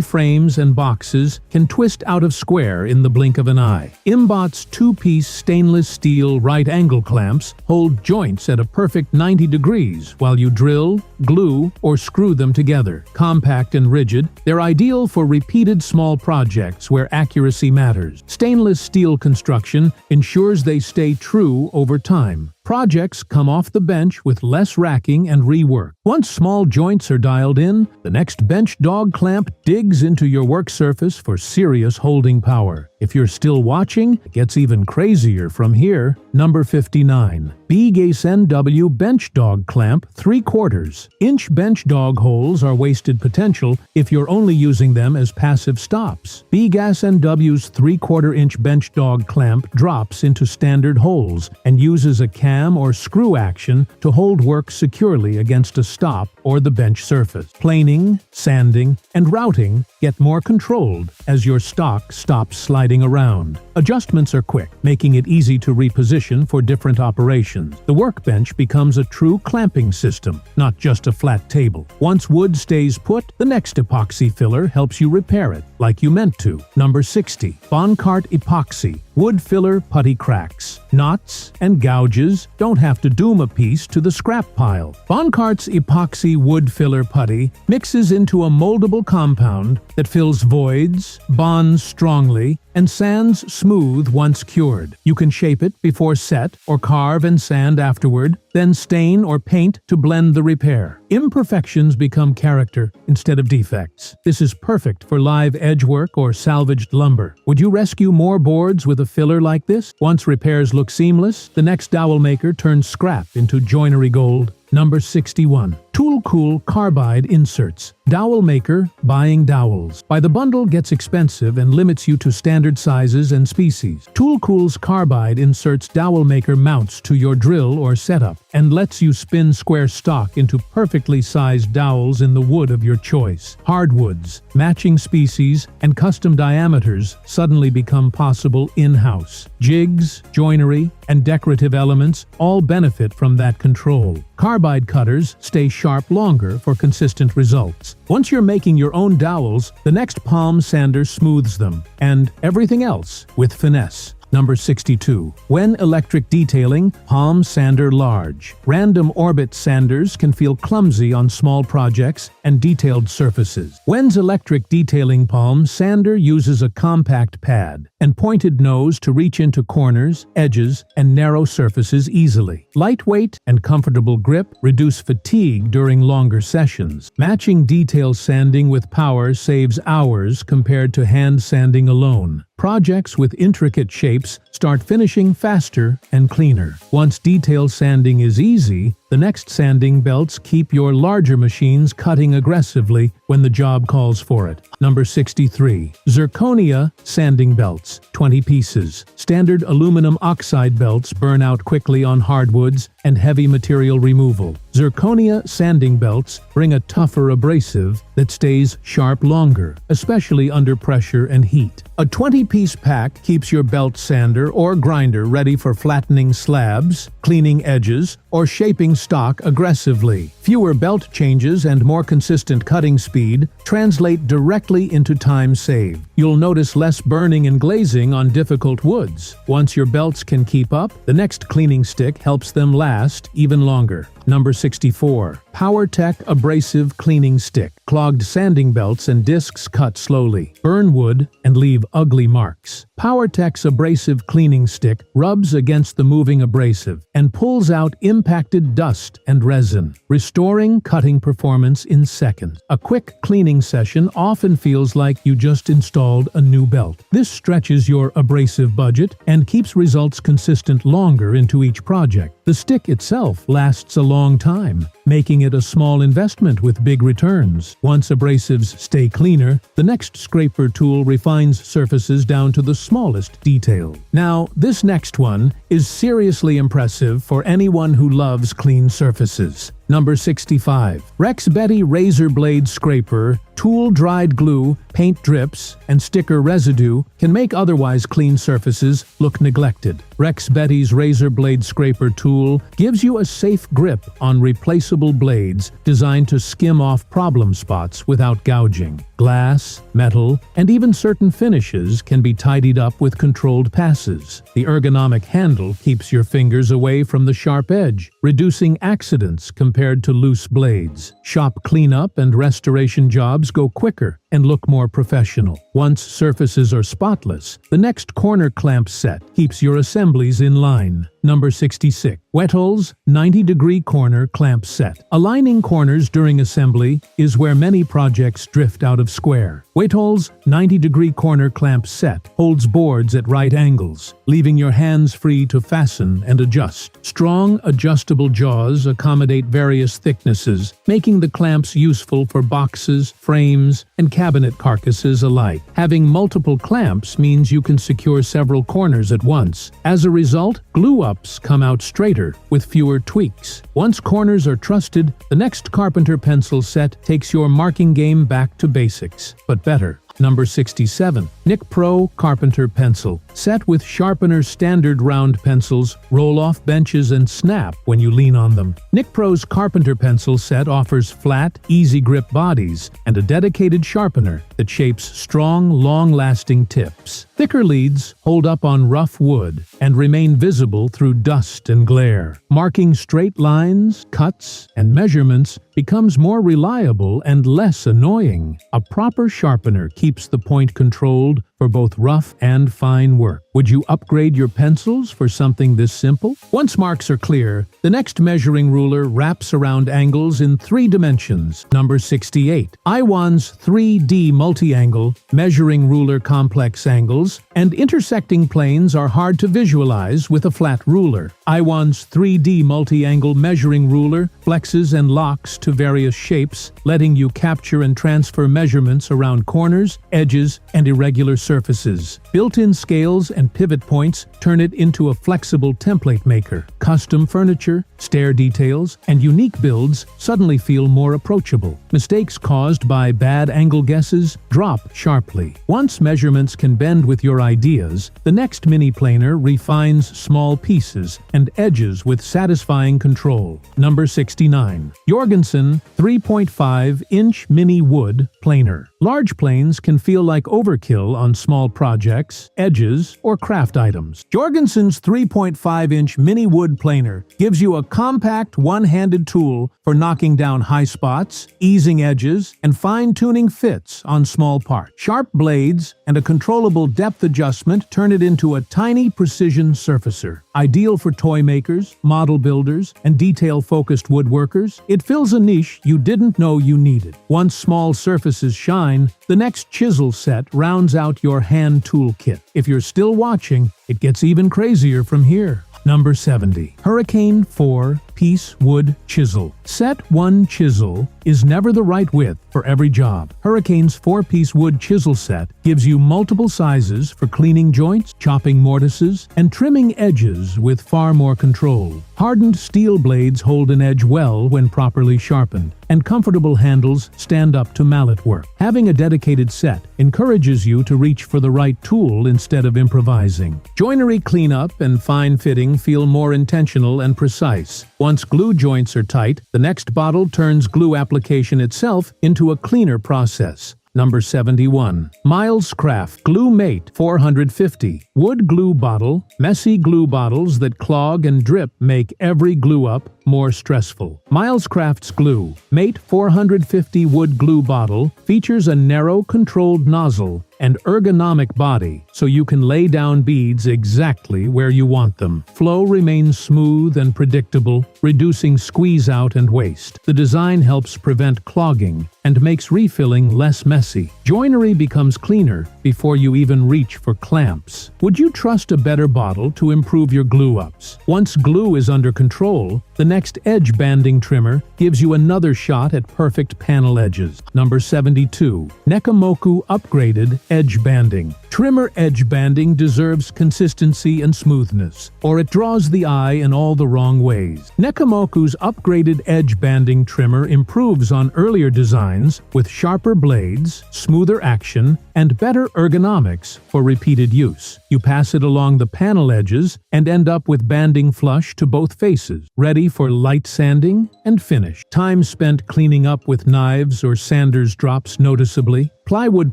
frames and boxes can twist out of square in the blink of an eye. Imbot's 2-piece stainless steel right angle clamps hold joints at a perfect 90 degrees while you drill, glue, or screw them together. Compact and rigid, they're ideal for repeated small projects where accuracy matters. Stainless steel construction ensures they stay true over time. Projects come off the bench with less racking and rework. Once small joints are dialed in, the next bench dog clamp digs into your work surface for serious holding power. If you're still watching, it gets even crazier from here. Number 59. BeaverCraft Bench Dog Clamp 3/4-inch bench dog holes are wasted potential if you're only using them as passive stops. BeaverCraft's 3/4-inch bench dog clamp drops into standard holes and uses a cam or screw action to hold work securely against a stop or the bench surface. Planing, sanding, and routing get more controlled as your stock stops sliding around. Adjustments are quick, making it easy to reposition for different operations. The workbench becomes a true clamping system, not just a flat table. Once wood stays put, the next epoxy filler helps you repair it, like you meant to. Number 60. Boncart Epoxy Wood Filler Putty Cracks. Knots and gouges don't have to doom a piece to the scrap pile. Boncart's epoxy wood filler putty mixes into a moldable compound that fills voids, bonds strongly, and sands smooth once cured. You can shape it before set or carve and sand afterward, then stain or paint to blend the repair. Imperfections become character instead of defects. This is perfect for live edge work or salvaged lumber. Would you rescue more boards with a filler like this? Once repairs look seamless, the next dowel maker turns scrap into joinery gold. Number 61. Toolcool Carbide Inserts. Dowel maker buying dowels. By the bundle gets expensive and limits you to standard sizes and species. Toolcool's Carbide inserts dowel maker mounts to your drill or setup and lets you spin square stock into perfectly sized dowels in the wood of your choice. Hardwoods, matching species, and custom diameters suddenly become possible in-house. Jigs, joinery, and decorative elements all benefit from that control. Carbide cutters stay sharp longer for consistent results. Once you're making your own dowels, the next palm sander smooths them, and everything else with finesse. Number 62. When electric detailing, palm sander large. Random orbit sanders can feel clumsy on small projects and detailed surfaces. Wen's electric detailing palm sander uses a compact pad and pointed nose to reach into corners, edges, and narrow surfaces easily. Lightweight and comfortable grip reduce fatigue during longer sessions. Matching detail sanding with power saves hours compared to hand sanding alone. Projects with intricate shapes start finishing faster and cleaner. Once detail sanding is easy, The next sanding belts keep your larger machines cutting aggressively when the job calls for it. Number 63. Zirconia sanding belts, 20 pieces. Standard aluminum oxide belts burn out quickly on hardwoods and heavy material removal. Zirconia sanding belts bring a tougher abrasive that stays sharp longer, especially under pressure and heat. A 20-piece pack keeps your belt sander or grinder ready for flattening slabs, cleaning edges, or shaping stock aggressively. Fewer belt changes and more consistent cutting speed translate directly into time saved. You'll notice less burning and glazing on difficult woods. Once your belts can keep up, the next cleaning stick helps them last even longer. Number 64. PowerTech Abrasive Cleaning Stick. Clogged sanding belts and discs cut slowly, burn wood, and leave ugly marks. PowerTech's abrasive cleaning stick rubs against the moving abrasive and pulls out impacted dust and resin, restoring cutting performance in seconds. A quick cleaning session often feels like you just installed a new belt. This stretches your abrasive budget and keeps results consistent longer into each project. The stick itself lasts a long time, making it a small investment with big returns. Once abrasives stay cleaner, the next scraper tool refines surfaces down to the smallest detail. Now, this next one is seriously impressive for anyone who loves clean surfaces. Number 65. Rex Betty Razor Blade Scraper, tool dried glue, paint drips, and sticker residue can make otherwise clean surfaces look neglected. Rex Betty's Razor Blade Scraper tool gives you a safe grip on replaceable blades designed to skim off problem spots without gouging. Glass, metal, and even certain finishes can be tidied up with controlled passes. The ergonomic handle keeps your fingers away from the sharp edge, reducing accidents compared to loose blades. Shop cleanup and restoration jobs go quicker and look more professional. Once surfaces are spotless, the next corner clamp set keeps your assemblies in line. Number 66. Whittall's 90-degree corner clamp set. Aligning corners during assembly is where many projects drift out of square. Whittall's 90-degree corner clamp set holds boards at right angles, leaving your hands free to fasten and adjust. Strong, adjustable jaws accommodate various thicknesses, making the clamps useful for boxes, frames, and cabinet carcasses alike. Having multiple clamps means you can secure several corners at once. As a result, glue-ups come out straighter with fewer tweaks. Once corners are trusted, the next Carpenter pencil set takes your marking game back to basics, but better. Number 67. Nicpro Carpenter Pencil. Set with Sharpener standard round pencils, roll off benches and snap when you lean on them. Nicpro's Carpenter pencil set offers flat, easy grip bodies and a dedicated sharpener that shapes strong, long-lasting tips. Thicker leads hold up on rough wood and remain visible through dust and glare. Marking straight lines, cuts, and measurements becomes more reliable and less annoying. A proper sharpener keeps the point controlled for both rough and fine work. Would you upgrade your pencils for something this simple? Once marks are clear, the next measuring ruler wraps around angles in 3 dimensions. Number 68. Iwan's 3D multi-angle measuring ruler complex angles and intersecting planes are hard to visualize with a flat ruler. Iwan's 3D multi-angle measuring ruler flexes and locks to various shapes, letting you capture and transfer measurements around corners, edges, and irregular surfaces. Built-in scales and pivot points turn it into a flexible template maker. Custom furniture, stair details, and unique builds suddenly feel more approachable. Mistakes caused by bad angle guesses drop sharply. Once measurements can bend with your ideas, the next mini planer refines small pieces and edges with satisfying control. Number 69. Jorgensen 3.5-inch mini wood planer. Large planes can feel like overkill on small projects, edges, or craft items. Jorgensen's 3.5-inch mini wood planer gives you a compact one-handed tool for knocking down high spots, easing edges, and fine-tuning fits on small parts. Sharp blades and a controllable depth adjustment turn it into a tiny precision surfacer. Ideal for toy makers, model builders, and detail-focused woodworkers, it fills a niche you didn't know you needed. Once small surfaces shine, the next chisel set rounds out your hand tool kit. If you're still watching, it gets even crazier from here. Number 70. Hurricane 4 4-piece wood chisel. Set 1 chisel is never the right width for every job. Hurricane's 4-piece wood chisel set gives you multiple sizes for cleaning joints, chopping mortises, and trimming edges with far more control. Hardened steel blades hold an edge well when properly sharpened, and comfortable handles stand up to mallet work. Having a dedicated set encourages you to reach for the right tool instead of improvising. Joinery cleanup and fine fitting feel more intentional and precise. Once glue joints are tight, the next bottle turns glue application itself into a cleaner process. Number 71. BeaverCraft Glue Mate 450. Wood glue bottle. Messy glue bottles that clog and drip make every glue up more stressful. BeaverCraft's Glue Mate 450 wood glue bottle features a narrow, controlled nozzle and ergonomic body, so you can lay down beads exactly where you want them. Flow remains smooth and predictable, reducing squeeze out and waste. The design helps prevent clogging and makes refilling less messy. Joinery becomes cleaner before you even reach for clamps. Would you trust a better bottle to improve your glue-ups? Once glue is under control, the next edge banding trimmer gives you another shot at perfect panel edges. Number 72. Nicpro Upgraded Edge Banding. Trimmer edge banding deserves consistency and smoothness, or it draws the eye in all the wrong ways. Nicpro's upgraded edge banding trimmer improves on earlier designs with sharper blades, smoother action, and better ergonomics for repeated use. You pass it along the panel edges and end up with banding flush to both faces, ready for light sanding and finish. Time spent cleaning up with knives or sanders drops noticeably. Plywood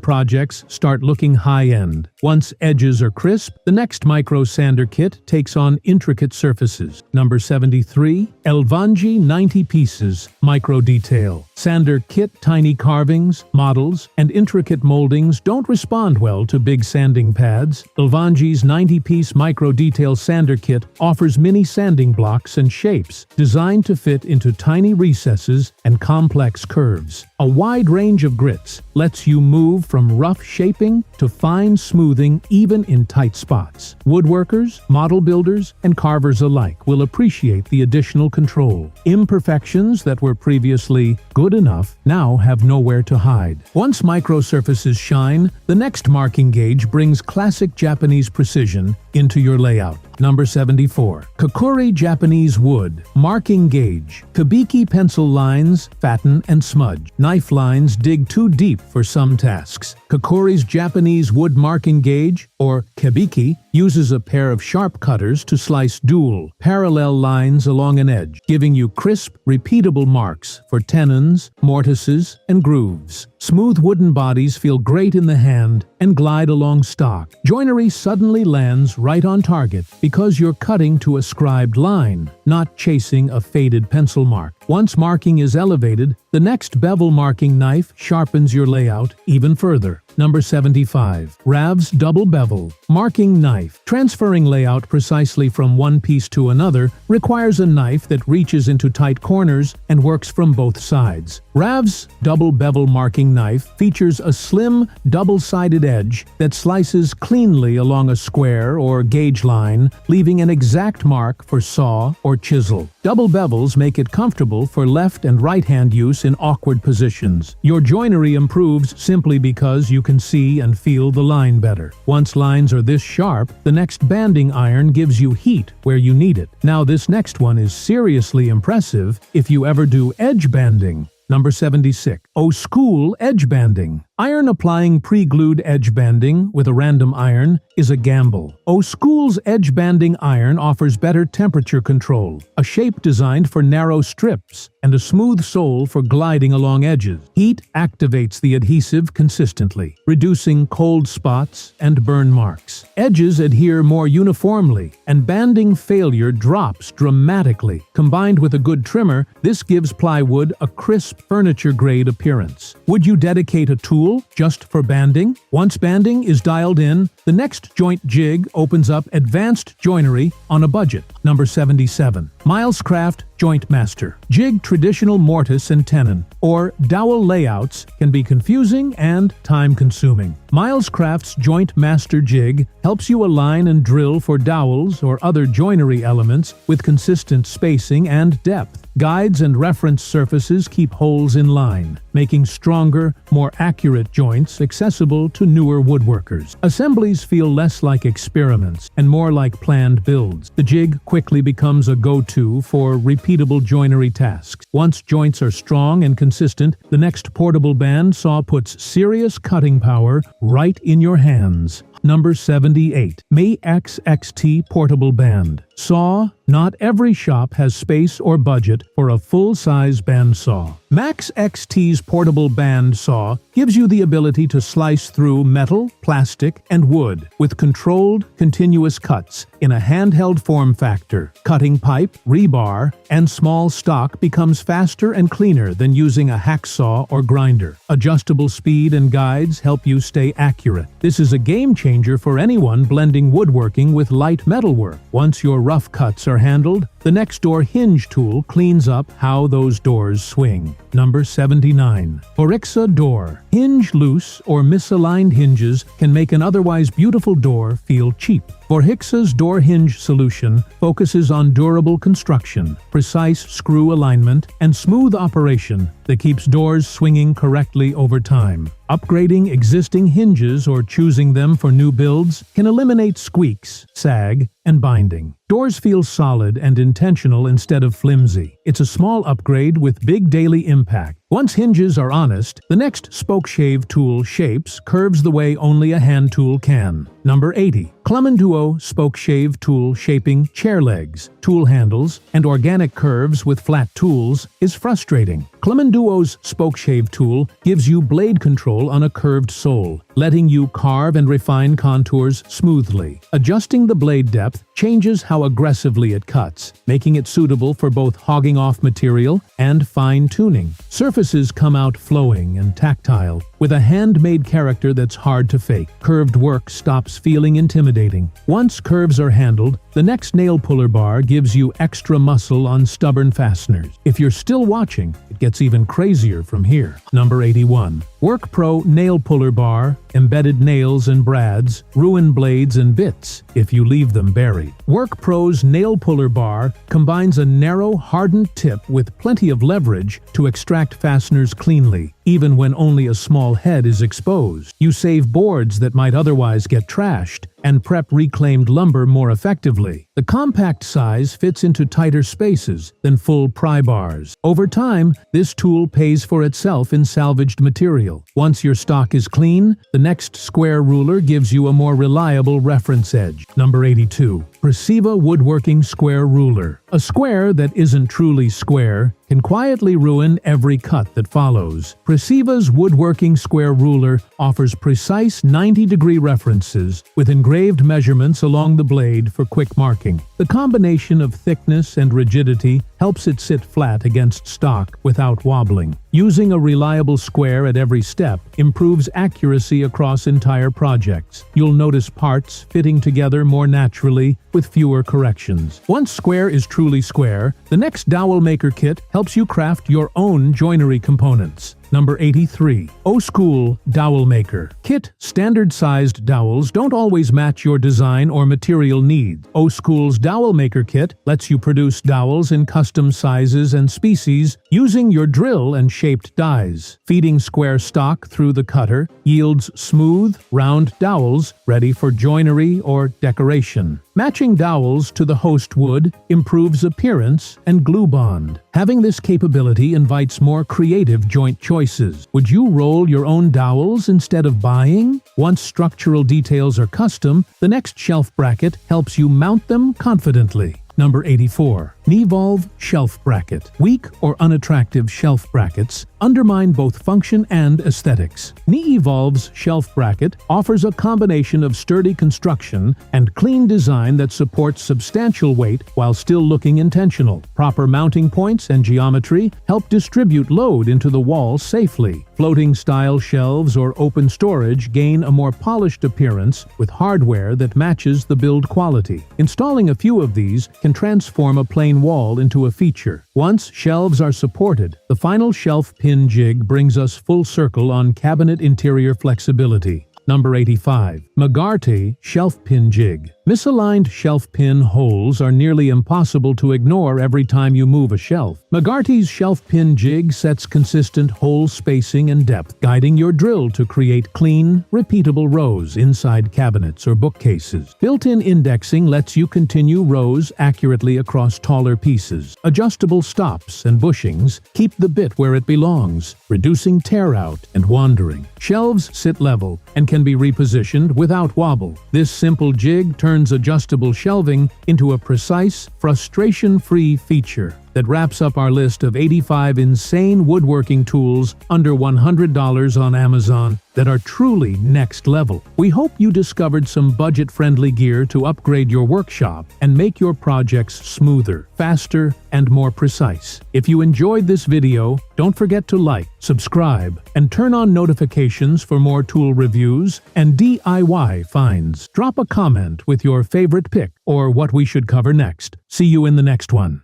projects start looking high-end. Once edges are crisp, the next micro sander kit takes on intricate surfaces. Number 73. Elvanji 90 Pieces Micro Detail. Sander kit tiny carvings, models, and intricate moldings don't respond well to big sanding pads. Elvanji's 90-piece micro detail sander kit offers mini sanding blocks and shapes designed to fit into tiny recesses and complex curves. A wide range of grits lets you move from rough shaping to fine smoothing even in tight spots. Woodworkers, model builders, and carvers alike will appreciate the additional control. Imperfections that were previously good enough now have nowhere to hide. Once micro surfaces shine, the next marking gauge brings classic Japanese precision into your layout. Number 74. Kokuri Japanese Wood Marking Gauge. Kabiki pencil lines fatten and smudge. Knife lines dig too deep for some tasks. Kokuri's Japanese Wood Marking Gauge, or kabiki, uses a pair of sharp cutters to slice dual, parallel lines along an edge, giving you crisp, repeatable marks for tenons, mortises, and grooves. Smooth wooden bodies feel great in the hand and glide along stock. Joinery suddenly lands right on target because you're cutting to a scribed line, not chasing a faded pencil mark. Once marking is elevated, the next bevel marking knife sharpens your layout even further. Number 75. Rav's Double Bevel Marking Knife. Transferring layout precisely from one piece to another requires a knife that reaches into tight corners and works from both sides. Rav's Double Bevel Marking Knife features a slim, double-sided edge that slices cleanly along a square or gauge line, leaving an exact mark for saw or chisel. Double bevels make it comfortable for left and right-hand use in awkward positions. Your joinery improves simply because you can see and feel the line better. Once lines are this sharp, the next banding iron gives you heat where you need it. Now this next one is seriously impressive if you ever do edge banding. Number 76. Auxtur Edge Banding. Iron applying pre-glued edge banding with a random iron is a gamble. Auxtur's edge banding iron offers better temperature control, a shape designed for narrow strips, and a smooth sole for gliding along edges. Heat activates the adhesive consistently, reducing cold spots and burn marks. Edges adhere more uniformly, and banding failure drops dramatically. Combined with a good trimmer, this gives plywood a crisp, furniture-grade appearance. Would you dedicate a tool just for banding? Once banding is dialed in, the next joint jig opens up advanced joinery on a budget. Number 77. BeaverCraft Joint Master. Jig traditional mortise and tenon, or dowel layouts can be confusing and time-consuming. Milescraft's Joint Master jig helps you align and drill for dowels or other joinery elements with consistent spacing and depth. Guides and reference surfaces keep holes in line, making stronger, more accurate joints accessible to newer woodworkers. Assemblies feel less like experiments and more like planned builds. The jig quickly becomes a go-to for repeatable joinery tasks. Once joints are strong and consistent, the next portable band saw puts serious cutting power right in your hands. Number 78. Max XT Portable Band. Saw. Not every shop has space or budget for a full-size bandsaw. Max XT's portable band saw gives you the ability to slice through metal, plastic, and wood with controlled, continuous cuts in a handheld form factor. Cutting pipe, rebar, and small stock becomes faster and cleaner than using a hacksaw or grinder. Adjustable speed and guides help you stay accurate. This is a game changer for anyone blending woodworking with light metalwork. Once your rough cuts are handled, the next door hinge tool cleans up how those doors swing. Number 79. Orixa Door. Hinge loose or misaligned hinges can make an otherwise beautiful door feel cheap. Vorhixa's door hinge solution focuses on durable construction, precise screw alignment, and smooth operation that keeps doors swinging correctly over time. Upgrading existing hinges or choosing them for new builds can eliminate squeaks, sag, and binding. Doors feel solid and intentional instead of flimsy. It's a small upgrade with big daily impact. Once hinges are honest, the next spoke shave tool shapes curves the way only a hand tool can. Number 80. Clumenduo Spoke Shave Tool Shaping chair legs, tool handles, and organic curves with flat tools is frustrating. Clumenduo's Spoke Shave tool gives you blade control on a curved sole, letting you carve and refine contours smoothly. Adjusting the blade depth changes how aggressively it cuts, making it suitable for both hogging off material and fine-tuning. Surfaces come out flowing and tactile, with a handmade character that's hard to fake. Curved work stops feeling intimidating. Once curves are handled, the next nail puller bar gives you extra muscle on stubborn fasteners. If you're still watching, it gets even crazier from here. Number 81. WorkPro Nail Puller Bar, embedded nails and brads, ruin blades and bits if you leave them buried. WorkPro's Nail Puller Bar combines a narrow, hardened tip with plenty of leverage to extract fasteners cleanly, even when only a small head is exposed. You save boards that might otherwise get trashed and prep reclaimed lumber more effectively. The compact size fits into tighter spaces than full pry bars. Over time, this tool pays for itself in salvaged material. Once your stock is clean, the next square ruler gives you a more reliable reference edge. Number 82. Preciva Woodworking Square Ruler. A square that isn't truly square can quietly ruin every cut that follows. Preciva's Woodworking Square Ruler offers precise 90-degree references with engraved measurements along the blade for quick marking. The combination of thickness and rigidity helps it sit flat against stock without wobbling. Using a reliable square at every step improves accuracy across entire projects. You'll notice parts fitting together more naturally with fewer corrections. Once square is truly square, the next dowel maker kit helps you craft your own joinery components. Number 83. Auxtur Dowel Maker. Kit standard-sized dowels don't always match your design or material needs. Auxtur's Dowel Maker Kit lets you produce dowels in custom sizes and species using your drill and shaped dies. Feeding square stock through the cutter yields smooth, round dowels ready for joinery or decoration. Matching dowels to the host wood improves appearance and glue bond. Having this capability invites more creative joint choices. Would you roll your own dowels instead of buying? Once structural details are custom, the next shelf bracket helps you mount them confidently. Number 84. Kneevolve Shelf Bracket. Weak or unattractive shelf brackets undermine both function and aesthetics. Kneevolve's shelf bracket offers a combination of sturdy construction and clean design that supports substantial weight while still looking intentional. Proper mounting points and geometry help distribute load into the wall safely. Floating style shelves or open storage gain a more polished appearance with hardware that matches the build quality. Installing a few of these can transform a plain design wall into a feature. Once shelves are supported, the final shelf pin jig brings us full circle on cabinet interior flexibility. Number 85. McGarty Shelf Pin Jig. Misaligned shelf pin holes are nearly impossible to ignore every time you move a shelf. McGarty's shelf pin jig sets consistent hole spacing and depth, guiding your drill to create clean, repeatable rows inside cabinets or bookcases. Built-in indexing lets you continue rows accurately across taller pieces. Adjustable stops and bushings keep the bit where it belongs, reducing tear out and wandering. Shelves sit level and can be repositioned without wobble. This simple jig turns adjustable shelving into a precise, frustration-free feature that wraps up our list of 85 insane woodworking tools under $100 on Amazon that are truly next level. We hope you discovered some budget-friendly gear to upgrade your workshop and make your projects smoother, faster, and more precise. If you enjoyed this video, don't forget to like, subscribe, and turn on notifications for more tool reviews and DIY finds. Drop a comment with your favorite pick or what we should cover next. See you in the next one.